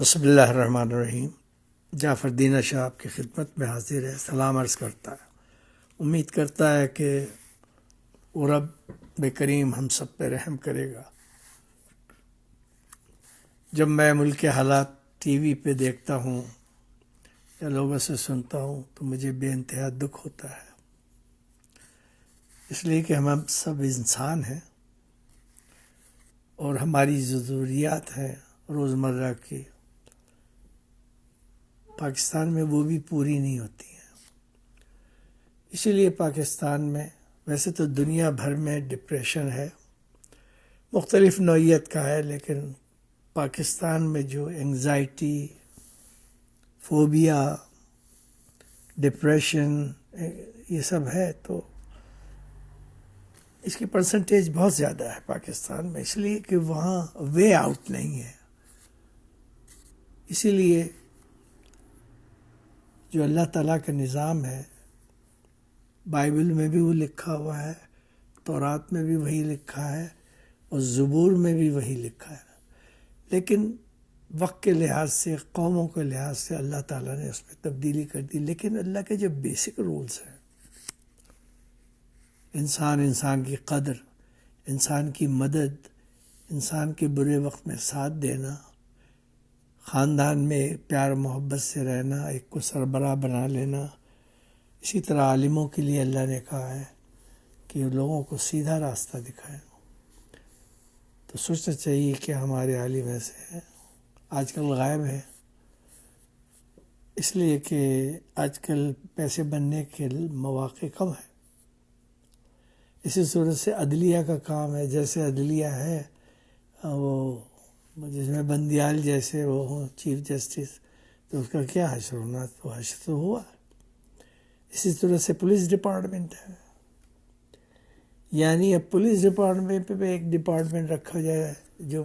بسم اللہ الرحمن الرحیم۔ جعفر الدین شاہ آپ کی خدمت میں حاضر ہے، سلام عرض کرتا ہے۔ امید کرتا ہے کہ وہ رب کریم ہم سب پہ رحم کرے گا۔ جب میں ملک کے حالات ٹی وی پہ دیکھتا ہوں یا لوگوں سے سنتا ہوں تو مجھے بے انتہا دکھ ہوتا ہے، اس لیے کہ ہم سب انسان ہیں اور ہماری ضروریات ہیں روزمرہ کی، پاکستان میں وہ بھی پوری نہیں ہوتی ہیں۔ اسی لیے پاکستان میں، ویسے تو دنیا بھر میں ڈپریشن ہے، مختلف نوعیت کا ہے، لیکن پاکستان میں جو انگزائٹی، فوبیا، ڈپریشن یہ سب ہے، تو اس کی پرسنٹیج بہت زیادہ ہے پاکستان میں، اس لیے کہ وہاں وے آؤٹ نہیں ہے۔ اسی لیے جو اللہ تعالیٰ کا نظام ہے، بائبل میں بھی وہ لکھا ہوا ہے، تورات میں بھی وہی لکھا ہے اور زبور میں بھی وہی لکھا ہے، لیکن وقت کے لحاظ سے، قوموں کے لحاظ سے اللہ تعالیٰ نے اس میں تبدیلی کر دی۔ لیکن اللہ کے جو بیسک رولز ہیں، انسان کی قدر، انسان کی مدد، انسان کے برے وقت میں ساتھ دینا، خاندان میں پیار محبت سے رہنا، ایک کو سربراہ بنا لینا، اسی طرح عالموں کے لیے اللہ نے کہا ہے کہ لوگوں کو سیدھا راستہ دکھائیں۔ تو سوچنا چاہیے کہ ہمارے عالم ایسے ہیں، آج کل غائب ہے، اس لیے کہ آج کل پیسے بننے کے مواقع کم ہیں۔ اسی صورت سے عدلیہ کا کام ہے، جیسے عدلیہ ہے وہ جس میں بندیال جیسے وہ ہوں چیف جسٹس، تو اس کا کیا حشر ہونا، تو حشر تو ہوا۔ اسی طرح سے پولیس ڈپارٹمنٹ ہے، یعنی اب پولیس ڈپارٹمنٹ پہ ایک ڈپارٹمنٹ رکھا جائے جو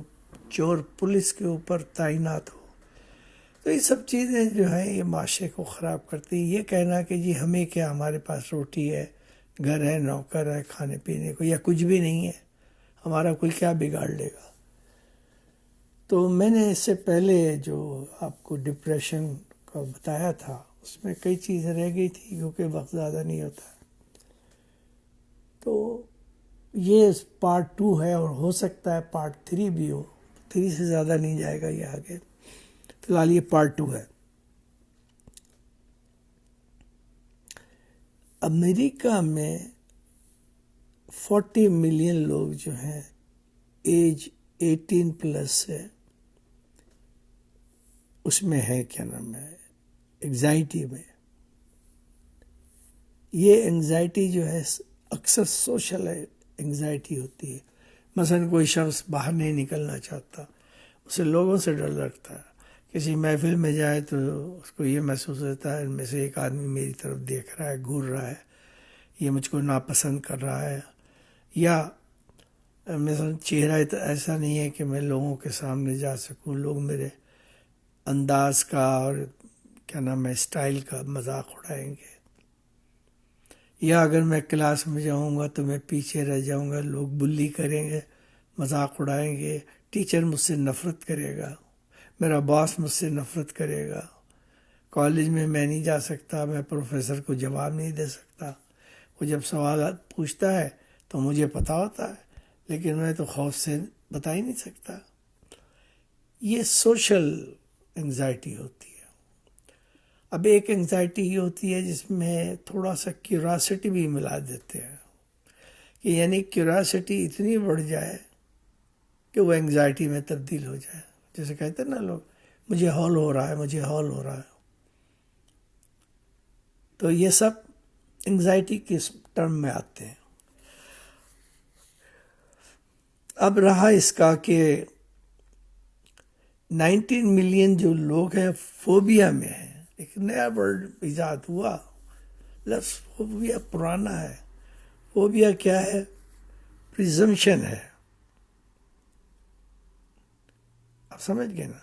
چور پولیس کے اوپر تعینات ہو، تو یہ سب چیزیں جو ہیں یہ معاشرے کو خراب کرتی ہیں۔ یہ کہنا کہ جی ہمیں کیا، ہمارے پاس روٹی ہے، گھر ہے، نوکر ہے، کھانے پینے کو، یا کچھ بھی نہیں ہے، ہمارا کوئی کیا بگاڑ لے گا۔ تو میں نے اس سے پہلے جو آپ کو ڈپریشن کا بتایا تھا، اس میں کئی چیزیں رہ گئی تھی کیونکہ وقت زیادہ نہیں ہوتا، تو یہ پارٹ 2 ہے اور ہو سکتا ہے پارٹ 3 بھی ہو، 3 سے زیادہ نہیں جائے گا یہ آگے، فی الحال یہ پارٹ 2 ہے۔ امریکہ میں 40 ملین لوگ جو ہیں ایج 18+ سے، اس میں ہے کیا نام ہے انگزائٹی میں۔ یہ انگزائٹی جو ہے اکثر سوشل انگزائٹی ہوتی ہے۔ مثلا کوئی شخص باہر نہیں نکلنا چاہتا، اسے لوگوں سے ڈر لگتا ہے، کسی محفل میں جائے تو اس کو یہ محسوس ہوتا ہے ان میں سے ایک آدمی میری طرف دیکھ رہا ہے، گھور رہا ہے، یہ مجھ کو ناپسند کر رہا ہے، یا مثلا چہرہ ایسا نہیں ہے کہ میں لوگوں کے سامنے جا سکوں، لوگ میرے انداز کا اور کیا نام ہے اسٹائل کا مذاق اڑائیں گے، یا اگر میں کلاس میں جاؤں گا تو میں پیچھے رہ جاؤں گا، لوگ بلی کریں گے، مذاق اڑائیں گے، ٹیچر مجھ سے نفرت کرے گا، میرا باس مجھ سے نفرت کرے گا، کالج میں میں نہیں جا سکتا، میں پروفیسر کو جواب نہیں دے سکتا، وہ جب سوالات پوچھتا ہے تو مجھے پتہ ہوتا ہے لیکن میں تو خوف سے بتا ہی نہیں سکتا۔ یہ سوشل انگزائٹی ہوتی ہے۔ اب ایک انگزائٹی یہ ہوتی ہے جس میں تھوڑا سا کیوریاسٹی بھی ملا دیتے ہیں، کہ یعنی کیوریاسٹی اتنی بڑھ جائے کہ وہ انگزائٹی میں تبدیل ہو جائے، جیسے کہتے ہیں نا لوگ، مجھے ہال ہو رہا ہے، مجھے ہال ہو رہا ہے۔ تو یہ سب انگزائٹی کے ٹرم میں آتے ہیں۔ اب رہا اس کا کہ 19 ملین جو لوگ ہیں فوبیا میں ہیں۔ ایک نیا ورڈ ایجاد ہوا، لفظ فوبیا پرانا ہے۔ فوبیا کیا ہے؟ پریزمپشن ہے، آپ سمجھ گئے نا؟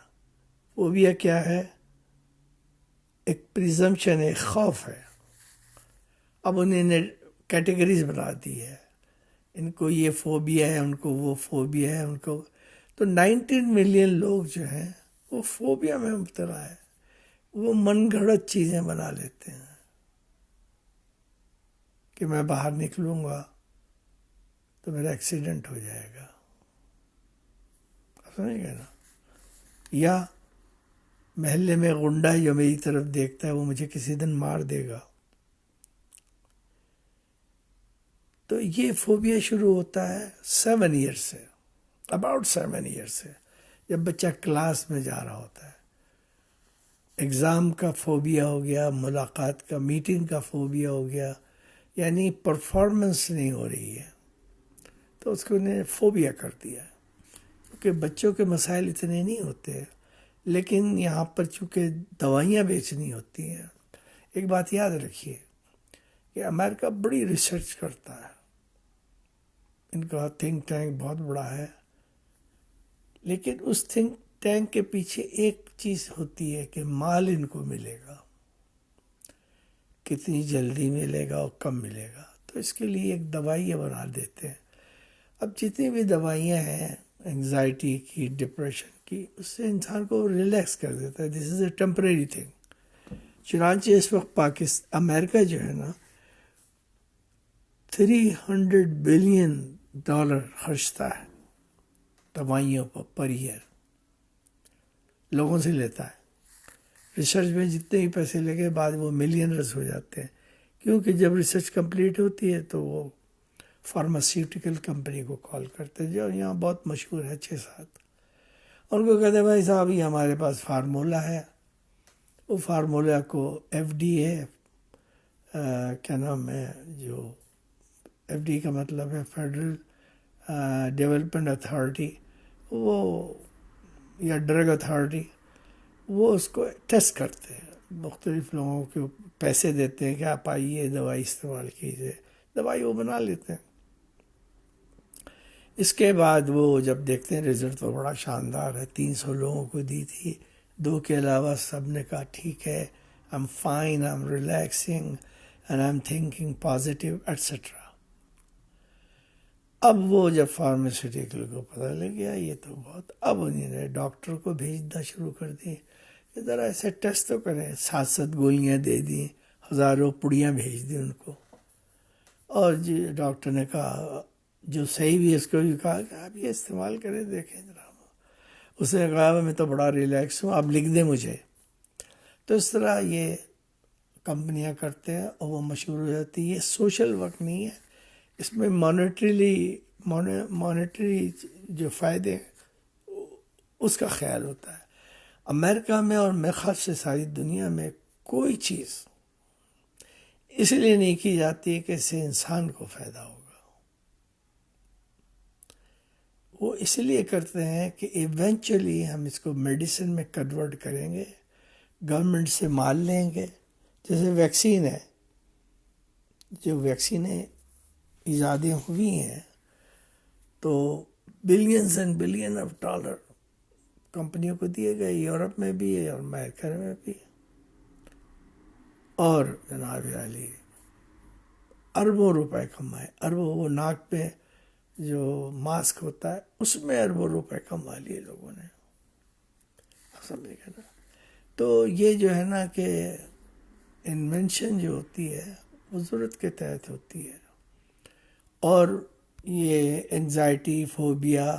فوبیا کیا ہے؟ ایک پریزمپشن ہے، خوف ہے۔ اب انہیں نے کیٹیگریز بنا دی ہے، ان کو یہ فوبیا ہے، ان کو وہ فوبیا ہے، ان کو۔ تو 19 ملین لوگ جو ہیں وہ فوبیا میں مبتلا ہے، وہ من گھڑت چیزیں بنا لیتے ہیں کہ میں باہر نکلوں گا تو میرا ایکسیڈنٹ ہو جائے گا، سمجھ گئے نا؟ یا محلے میں غنڈہ جو میری طرف دیکھتا ہے وہ مجھے کسی دن مار دے گا. تو یہ فوبیا شروع ہوتا ہے 7 ایئر سے، اباؤٹ 7 ایئر سے، جب بچہ کلاس میں جا رہا ہوتا ہے. ایگزام کا فوبیا ہو گیا، ملاقات کا، میٹنگ کا فوبیا ہو گیا، یعنی پرفارمنس نہیں ہو رہی ہے تو اس کو نے فوبیا کر دیا ہے. کیونکہ بچوں کے مسائل اتنے نہیں ہوتے، لیکن یہاں پر چونکہ دوائیاں بیچنی ہوتی ہیں. ایک بات یاد رکھیے کہ امریکہ بڑی ریسرچ کرتا ہے، ان کا تھنک ٹینک بہت بڑا ہے، لیکن اس تھنک ٹینک کے پیچھے ایک چیز ہوتی ہے کہ مال ان کو ملے گا، کتنی جلدی ملے گا اور کم ملے گا. تو اس کے لیے ایک دوائیاں بنا دیتے ہیں. اب جتنی بھی دوائیاں ہیں انگزائٹی کی، ڈپریشن کی، اس سے انسان کو ریلیکس کر دیتا ہے. دس از اے ٹیمپریری تھنگ. چنانچہ اس وقت امریکہ جو ہے نا $300 بلین خرچتا ہے دوائیوں پر ایئر، لوگوں سے لیتا ہے. ریسرچ میں جتنے ہی پیسے لگے بعد وہ ملینرز ہو جاتے ہیں، کیونکہ جب ریسرچ کمپلیٹ ہوتی ہے تو وہ فارماسیوٹیکل کمپنی کو کال کرتے ہیں جو یہاں بہت مشہور ہے 6-7. ان کو کہتے ہیں بھائی صاحب یہ ہمارے پاس فارمولا ہے. وہ فارمولا کو FDA کیا نام ہے، جو FDA کا مطلب ہے فیڈرل ڈیولپمنٹ اتھارٹی، وہ یا ڈرگ اتھارٹی، وہ اس کو ٹیسٹ کرتے ہیں. مختلف لوگوں کو پیسے دیتے ہیں کہ آپ آئیے دوائی استعمال کیجیے، دوائی وہ بنا لیتے ہیں. اس کے بعد وہ جب دیکھتے ہیں رزلٹ تو بڑا شاندار ہے. 300 لوگوں کو دی تھی، 2 کے علاوہ سب نے کہا ٹھیک ہے، I'm fine, I'm relaxing and I'm thinking positive etc. اب وہ جب فارماسیوٹیکل کو پتہ لگ گیا یہ تو بہت، اب انہوں نے ڈاکٹر کو بھیجنا شروع کر دی کہ ذرا ایسے ٹیسٹ تو کریں. 7 گولیاں دے دیں، ہزاروں پڑیاں بھیج دیں ان کو. اور جی ڈاکٹر نے کہا جو صحیح بھی اس کو بھی کہا کہ آپ یہ استعمال کریں دیکھیں ذرا. اس نے کہا میں تو بڑا ریلیکس ہوں، آپ لکھ دیں مجھے. تو اس طرح یہ کمپنیاں کرتے ہیں اور وہ مشہور ہو جاتی ہے. یہ سوشل ورک نہیں ہے، اس میں مانیٹری جو فائدے اس کا خیال ہوتا ہے. امریکہ میں اور میرے خیال سے ساری دنیا میں کوئی چیز اس لیے نہیں کی جاتی کہ اس سے انسان کو فائدہ ہوگا. وہ اس لیے کرتے ہیں کہ ایونچولی ہم اس کو میڈیسن میں کنورٹ کریں گے، گورنمنٹ سے مال لیں گے. جیسے ویکسین ہے، جو ویکسینیں ایجادیں ہوئی ہیں تو billions and billion of dollar کمپنیوں کو دیے گئے، یورپ میں بھی اور امریکہ میں بھی. اور جناب علی اربوں روپے کمائے، اربوں. وہ ناک پہ جو ماسک ہوتا ہے اس میں اربوں روپے کما لیے لوگوں نے، سمجھ گئے نا؟ تو یہ جو ہے نا کہ انوینشن جو ہوتی ہے وہ ضرورت کے تحت ہوتی ہے. اور یہ انگزائٹی، فوبیا،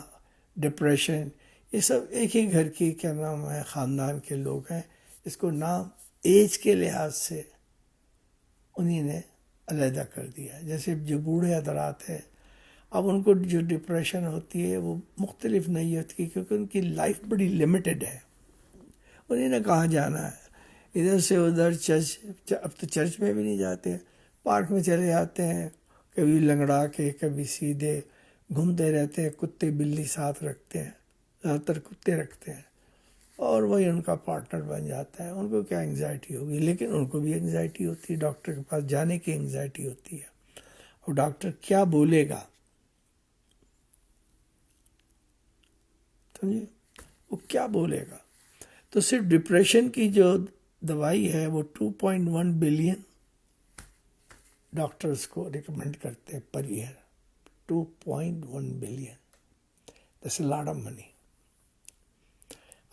ڈپریشن، یہ سب ایک ہی گھر کی کیا نام ہے خاندان کے لوگ ہیں. اس کو نام ایج کے لحاظ سے انہی نے علیحدہ کر دیا. جیسے جو بوڑھے حضرات ہیں اب ان کو جو ڈپریشن ہوتی ہے وہ مختلف نہیں ہوتی کیونکہ ان کی لائف بڑی لمیٹڈ ہے. انہیں نے کہاں جانا ہے، ادھر سے ادھر چرچ، اب تو چرچ میں بھی نہیں جاتے، پارک میں چلے جاتے ہیں، کبھی لنگڑا کے کبھی سیدھے گھومتے رہتے ہیں. کتے بلی ساتھ رکھتے ہیں، زیادہ تر کتے رکھتے ہیں، اور وہی ان کا پارٹنر بن جاتا ہے. ان کو کیا انگزائٹی ہوگی، لیکن ان کو بھی انگزائٹی ہوتی ہے، ڈاکٹر کے پاس جانے کی انگزائٹی ہوتی ہے. اور ڈاکٹر کیا بولے گا، سمجھے، وہ کیا بولے گا. تو صرف ڈپریشن کی جو دوائی ہے وہ 2.1 بلین ڈاکٹرز کو ریکمینڈ کرتے ہیں per year. 2.1 billion, that's a lot of money.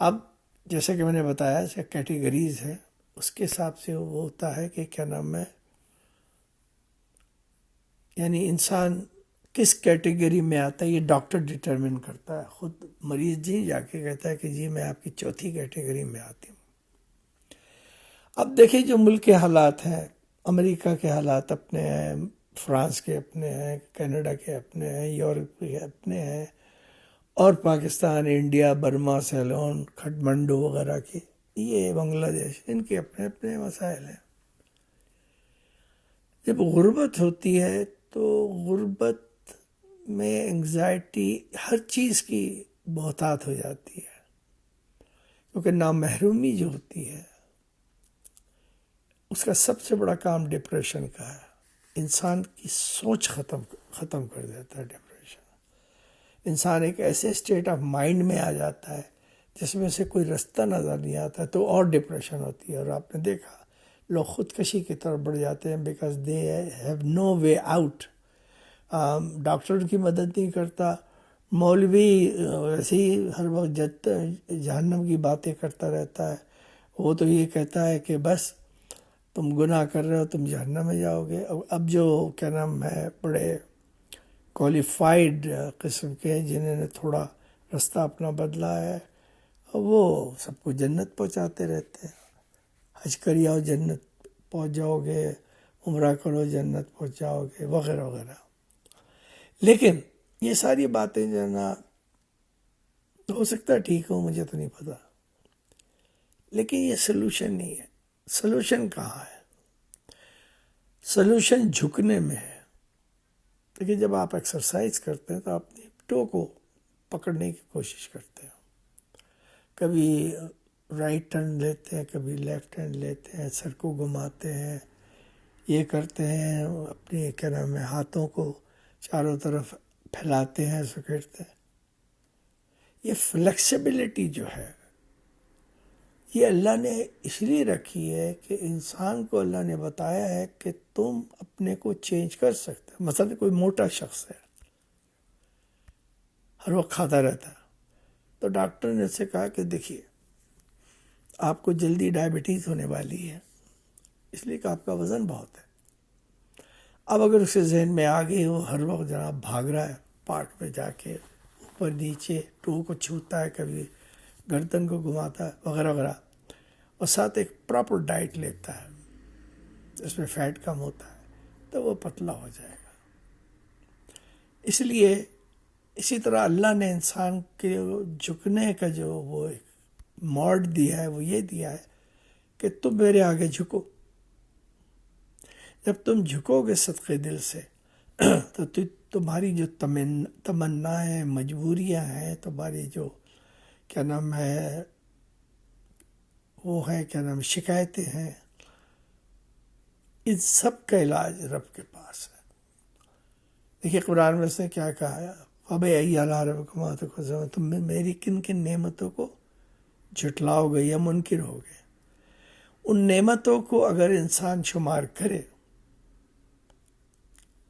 اب جیسے کہ میں نے بتایا اس کا کیٹیگریز ہے، اس کے حساب سے وہ ہوتا ہے کہ کیا نام ہے، یعنی انسان کس کیٹیگری میں آتا ہے یہ ڈاکٹر ڈٹرمن کرتا ہے، خود مریض جی جا کے کہتا ہے کہ جی میں آپ کی چوتھی کیٹیگری میں آتی ہوں۔ اب دیکھیں جو ملک کے حالات ہیں، امریکہ کے حالات اپنے ہیں، فرانس کے اپنے ہیں، کینیڈا کے اپنے ہیں، یورپ کے اپنے ہیں، اور پاکستان، انڈیا، برما، سیلون، کھٹمنڈو وغیرہ کے، یہ بنگلہ دیش، ان کے اپنے اپنے مسائل ہیں۔ جب غربت ہوتی ہے تو غربت میں انگزائٹی ہر چیز کی بہتات ہو جاتی ہے، کیونکہ نامحرومی جو ہوتی ہے اس کا سب سے بڑا کام ڈپریشن کا ہے۔ انسان کی سوچ ختم کر دیتا ہے ڈپریشن۔ انسان ایک ایسے اسٹیٹ آف مائنڈ میں آ جاتا ہے جس میں سے کوئی رستہ نظر نہیں آتا، تو اور ڈپریشن ہوتی ہے۔ اور آپ نے دیکھا لوگ خودکشی کی طرف بڑھ جاتے ہیں because they have no way out. Doctor کی مدد نہیں کرتا، مولوی ویسے ہی ہر وقت جہنم کی باتیں کرتا رہتا ہے، وہ تو یہ کہتا ہے کہ بس تم گناہ کر رہے ہو، تم جہنم میں جاؤ گے۔ اب جو کیا نام ہے بڑے کوالیفائڈ قسم کے جنہوں نے تھوڑا رستہ اپنا بدلا ہے، وہ سب کو جنت پہنچاتے رہتے ہیں۔ حج کر آؤ جنت پہنچ جاؤ گے، عمرہ کرو جنت پہنچ جاؤ گے، وغیرہ وغیرہ۔ لیکن یہ ساری باتیں جو ہے نا، ہو سکتا ہے ٹھیک ہو، مجھے تو نہیں پتا، لیکن یہ سلوشن نہیں ہے۔ سلوشن کہاں ہے؟ سلوشن جھکنے میں ہے۔ لیکن جب آپ ایکسرسائز کرتے ہیں تو آپ اپنی ٹو کو پکڑنے کی کوشش کرتے ہیں، کبھی رائٹ ٹرن لیتے ہیں، کبھی لیفٹ ہینڈ لیتے ہیں، سر کو گھماتے ہیں، یہ کرتے ہیں، اپنے کیا نام ہے ہاتھوں کو چاروں طرف پھیلاتے ہیں، سکیڑتے ہیں۔ یہ فلیکسیبلٹی جو ہے یہ اللہ نے اس لیے رکھی ہے کہ انسان کو اللہ نے بتایا ہے کہ تم اپنے کو چینج کر سکتے ہو۔ مثلا کوئی موٹا شخص ہے، ہر وقت کھاتا رہتا ہے، تو ڈاکٹر نے اس سے کہا کہ دیکھیے آپ کو جلدی ڈائبٹیز ہونے والی ہے، اس لیے کہ آپ کا وزن بہت ہے۔ اب اگر اسے ذہن میں آ گئی وہ ہر وقت جناب بھاگ رہا ہے پارک میں جا کے، اوپر نیچے ٹو کو چھوتا ہے، کبھی گردن کو گھماتا ہے، وغیرہ وغیرہ، اور ساتھ ایک پراپر ڈائٹ لیتا ہے اس میں فیٹ کم ہوتا ہے، تو وہ پتلا ہو جائے گا۔ اس لیے اسی طرح اللہ نے انسان کے جھکنے کا جو وہ ایک موڈ دیا ہے، وہ یہ دیا ہے کہ تم میرے آگے جھکو۔ جب تم جھکو گے صدقے دل سے تو تمہاری جو تمنائیں، مجبوریاں ہیں، تمہاری جو کیا نام ہے وہ ہے کیا نام شکایتیں ہیں، ان سب کا علاج رب کے پاس ہے۔ دیکھیے قرآن میں اس نے کیا کہا ہے، فَبِأَيِّ آلَاءِ رَبِّكُمَا تُكَذِّبَانِ، تم میں میری کن کن نعمتوں کو جھٹلاؤ گے یا منکر ہو گے۔ ان نعمتوں کو اگر انسان شمار کرے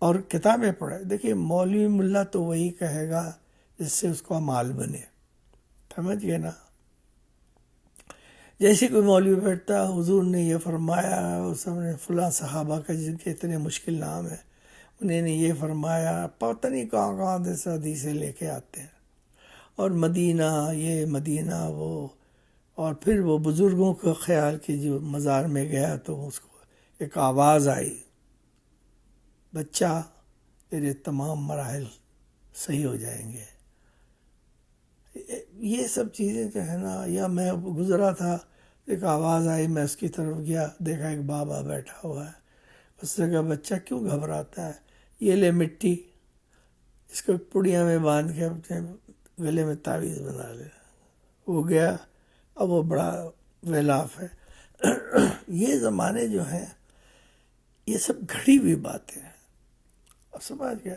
اور کتابیں پڑھے، دیکھیے مولوی ملا تو وہی کہے گا جس سے اس کا مال بنے، سمجھ گئے نا۔ جیسے کوئی مولوی بیٹھتا حضور نے یہ فرمایا، اس نے فلاں صحابہ کا جن کے اتنے مشکل نام ہے انہیں نے یہ فرمایا، پتہ نہیں کہاں کہاں سے حدیثیں لے کے آتے ہیں، اور مدینہ یہ مدینہ وہ، اور پھر وہ بزرگوں کا خیال کہ جو مزار میں گیا تو اس کو ایک آواز آئی، بچہ تیرے تمام مراحل صحیح ہو جائیں گے۔ یہ سب چیزیں جو ہے نا، یا میں گزرا تھا ایک آواز آئی، میں اس کی طرف گیا، دیکھا ایک بابا بیٹھا ہوا ہے، اس نے کہا بچہ کیوں گھبراتا ہے، یہ لے مٹی، اس کو پڑیا میں باندھ کے اپنے گلے میں تعویذ بنا لے۔ وہ گیا، اب وہ بڑا ویلاف ہے۔ یہ زمانے جو ہیں یہ سب گھڑی ہوئی باتیں ہیں۔ اب سمجھ گئے،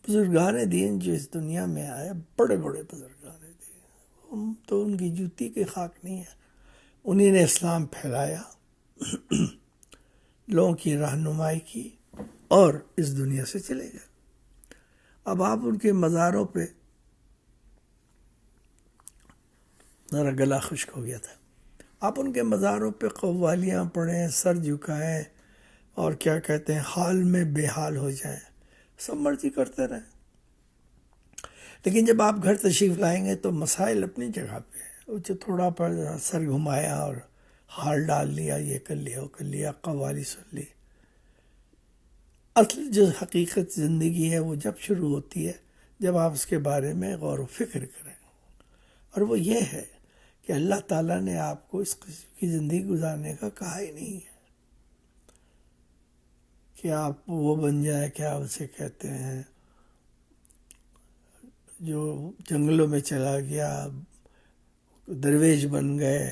بزرگان دین جو اس دنیا میں آئے، بڑے بڑے بزرگان دین، ہم تو ان کی جوتی کی خاک نہیں ہے، انہی نے اسلام پھیلایا، لوگوں کی رہنمائی کی، اور اس دنیا سے چلے گئے۔ اب آپ ان کے مزاروں پہ ذرا گلا خشک ہو گیا تھا. آپ ان کے مزاروں پہ قوالیاں پڑھیں، سر جھکائیں اور کیا کہتے ہیں حال میں بے حال ہو جائیں، سب مرضی کرتے رہیں. لیکن جب آپ گھر تشریف لائیں گے تو مسائل اپنی جگہ پہ ہے. وہ جو تھوڑا پر سر گھمایا اور حال ڈال لیا، یہ کر لیا وہ کر لیا، قوالی سن لی. اصل جو حقیقت زندگی ہے وہ جب شروع ہوتی ہے جب آپ اس کے بارے میں غور و فکر کریں، اور وہ یہ ہے کہ اللہ تعالیٰ نے آپ کو اس قسم کی زندگی گزارنے کا کہا ہی نہیں ہے کہ آپ وہ بن جائیں، کیا اسے کہتے ہیں، جو جنگلوں میں چلا گیا، درویش بن گئے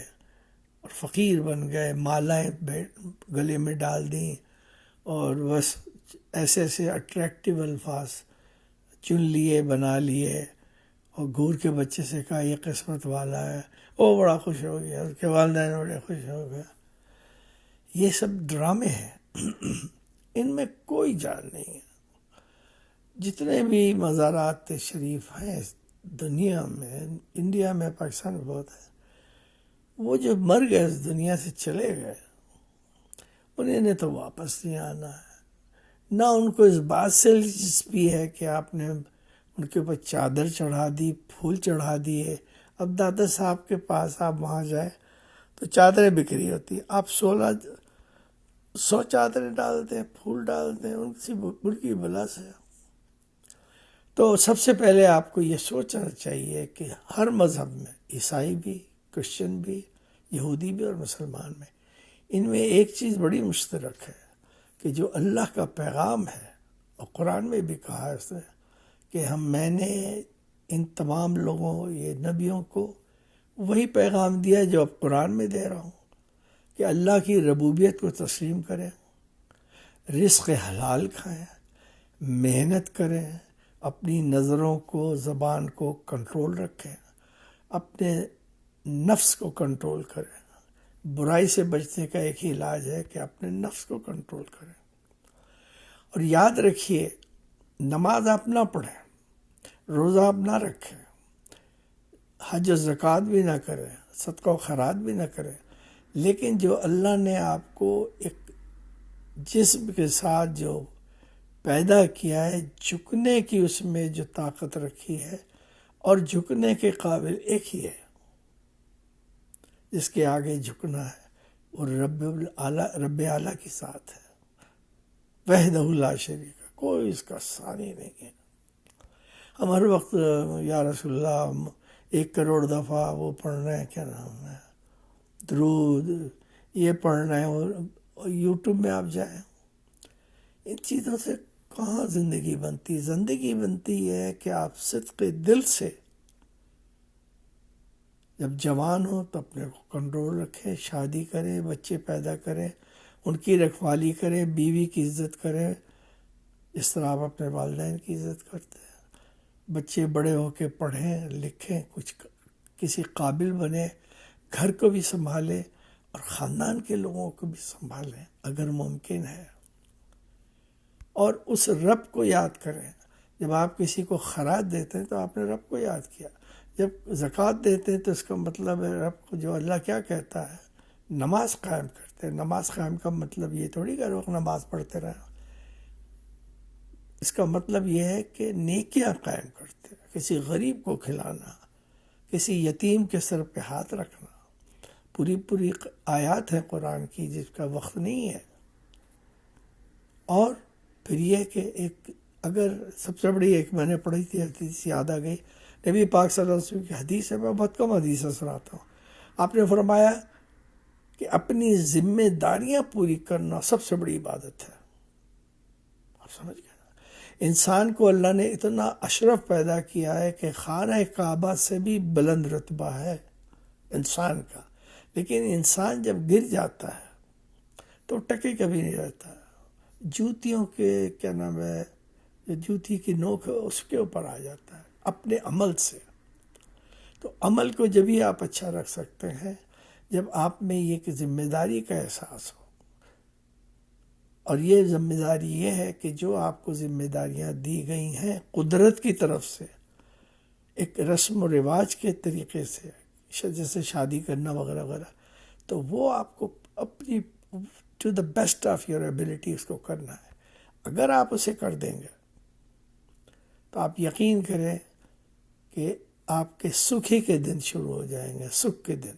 اور فقیر بن گئے، مالائیں گلے میں ڈال دیں اور بس ایسے ایسے اٹریکٹیو الفاظ چن لیے، بنا لیے، اور گور کے بچے سے کہا یہ قسمت والا ہے، وہ بڑا خوش ہو گیا، اس کے والدین بڑے خوش ہو گئے. یہ سب ڈرامے ہیں، ان میں کوئی جان نہیں ہے. جتنے بھی مزارات شریف ہیں دنیا میں، انڈیا میں، پاکستان میں بہت ہے، وہ جو مر گئے اس دنیا سے چلے گئے، انہیں نے تو واپس نہیں آنا ہے. نہ ان کو اس بات سے دلچسپی ہے کہ آپ نے ان کے اوپر چادر چڑھا دی، پھول چڑھا دیے. اب دادا صاحب کے پاس آپ وہاں جائیں تو چادریں بکھری ہوتی ہیں، آپ 100 چادریں ڈالتے ہیں، پھول ڈالتے ہیں، ان کی بلا سے. تو سب سے پہلے آپ کو یہ سوچنا چاہیے کہ ہر مذہب میں، عیسائی بھی، کرسچن بھی، یہودی بھی اور مسلمان میں، ان میں ایک چیز بڑی مشترک ہے کہ جو اللہ کا پیغام ہے، اور قرآن میں بھی کہا ہے اس نے کہ میں نے ان تمام لوگوں، یہ نبیوں کو وہی پیغام دیا جو اب قرآن میں دے رہا ہوں، کہ اللہ کی ربوبیت کو تسلیم کریں، رزق حلال کھائیں، محنت کریں، اپنی نظروں کو، زبان کو کنٹرول رکھیں، اپنے نفس کو کنٹرول کریں. برائی سے بچنے کا ایک ہی علاج ہے کہ اپنے نفس کو کنٹرول کریں. اور یاد رکھیے، نماز آپ نہ پڑھیں، روزہ آپ نہ رکھیں، حج و زکوٰۃ بھی نہ کریں، صدقہ و خیرات بھی نہ کریں، لیکن جو اللہ نے آپ کو ایک جسم کے ساتھ جو پیدا کیا ہے، جھکنے کی اس میں جو طاقت رکھی ہے، اور جھکنے کے قابل ایک ہی ہے جس کے آگے جھکنا ہے، وہ رب اعلیٰ کے ساتھ ہے، وحدہ لا شریک، کوئی اس کا ثانی نہیں ہے. ہم ہر وقت یا رسول اللہ 1 کروڑ دفعہ وہ پڑھ رہے ہیں، کیا نام ہے، درود، یہ پڑھ رہے ہیں، اور یوٹیوب میں آپ جائیں، ان چیزوں سے کہاں زندگی بنتی. زندگی بنتی ہے کہ آپ صدق دل سے جب جوان ہو تو اپنے کو کنٹرول رکھیں، شادی کریں، بچے پیدا کریں، ان کی رکھوالی کریں، بیوی کی عزت کریں اس طرح آپ اپنے والدین کی عزت کرتے ہیں. بچے بڑے ہو کے پڑھیں لکھیں، کچھ کسی قابل بنے، گھر کو بھی سنبھالیں اور خاندان کے لوگوں کو بھی سنبھالیں اگر ممکن ہے. اور اس رب کو یاد کریں. جب آپ کسی کو خراج دیتے ہیں تو آپ نے رب کو یاد کیا. جب زکوٰۃ دیتے ہیں تو اس کا مطلب ہے رب کو، جو اللہ کیا کہتا ہے، نماز قائم کرتے ہیں. نماز قائم کا مطلب یہ تھوڑی کہ ہر وقت نماز پڑھتے رہیں، اس کا مطلب یہ ہے کہ نیکیاں قائم کرتے ہیں، کسی غریب کو کھلانا، کسی یتیم کے سر پہ ہاتھ رکھنا. پوری آیات ہے قرآن کی جس کا وقت نہیں ہے. اور پھر یہ کہ ایک اگر سب سے بڑی ایک میں نے پڑھی تھی حدیث یاد آ گئی، نبی پاک صلی اللہ علیہ وسلم کی حدیث ہے، میں بہت کم حدیثیں سناتا ہوں. آپ نے فرمایا کہ اپنی ذمہ داریاں پوری کرنا سب سے بڑی عبادت ہے. آپ سمجھ گئے؟ انسان کو اللہ نے اتنا اشرف پیدا کیا ہے کہ خانہ کعبہ سے بھی بلند رتبہ ہے انسان کا، لیکن انسان جب گر جاتا ہے تو ٹکے کبھی نہیں رہتا. جوتیوں کے کیا نام ہے، جو جوتی کی نوک ہے اس کے اوپر آ جاتا ہے اپنے عمل سے. تو عمل کو جب ہی آپ اچھا رکھ سکتے ہیں جب آپ میں یہ کہ ذمہ داری کا احساس ہو. اور یہ ذمہ داری یہ ہے کہ جو آپ کو ذمہ داریاں دی گئی ہیں قدرت کی طرف سے، ایک رسم و رواج کے طریقے سے، جیسے شادی کرنا وغیرہ وغیرہ، تو وہ آپ کو اپنی to the best of your ability اس کو کرنا ہے. اگر آپ اسے کر دیں گے تو آپ یقین کریں کہ آپ کے سکھی کے دن شروع ہو جائیں گے، سکھ کے دن.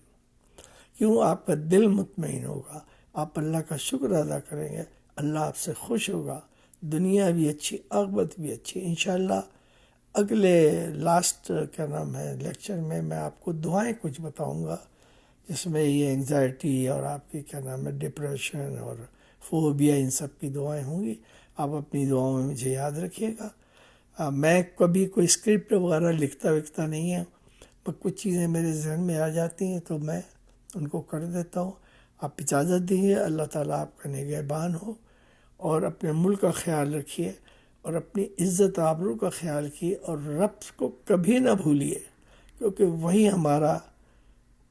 کیوں؟ آپ کا دل مطمئن ہوگا، آپ اللہ کا شکر ادا کریں گے، اللہ آپ سے خوش ہوگا، دنیا بھی اچھی، آخرت بھی اچھی. انشاءاللہ اگلے لاسٹ کیا نام ہے لیکچر میں آپ کو دعائیں کچھ بتاؤں گا، جس میں یہ انگزائٹی اور آپ کی کیا نام ہے ڈپریشن اور فوبیا، ان سب کی دعائیں ہوں گی. آپ اپنی دعاؤں میں مجھے یاد رکھیے گا. میں کبھی کوئی اسکرپٹ وغیرہ لکھتا نہیں ہے، پر کچھ چیزیں میرے ذہن میں آ جاتی ہیں تو میں ان کو کر دیتا ہوں. آپ اجازت دیجیے. اللہ تعالیٰ آپ کا نگہبان ہو، اور اپنے ملک کا خیال رکھیے، اور اپنی عزت آبرو کا خیال کیے، اور رب کو کبھی نہ بھولیے، کیونکہ وہی ہمارا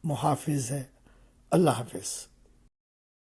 محافظ ہے. اللہ حافظ.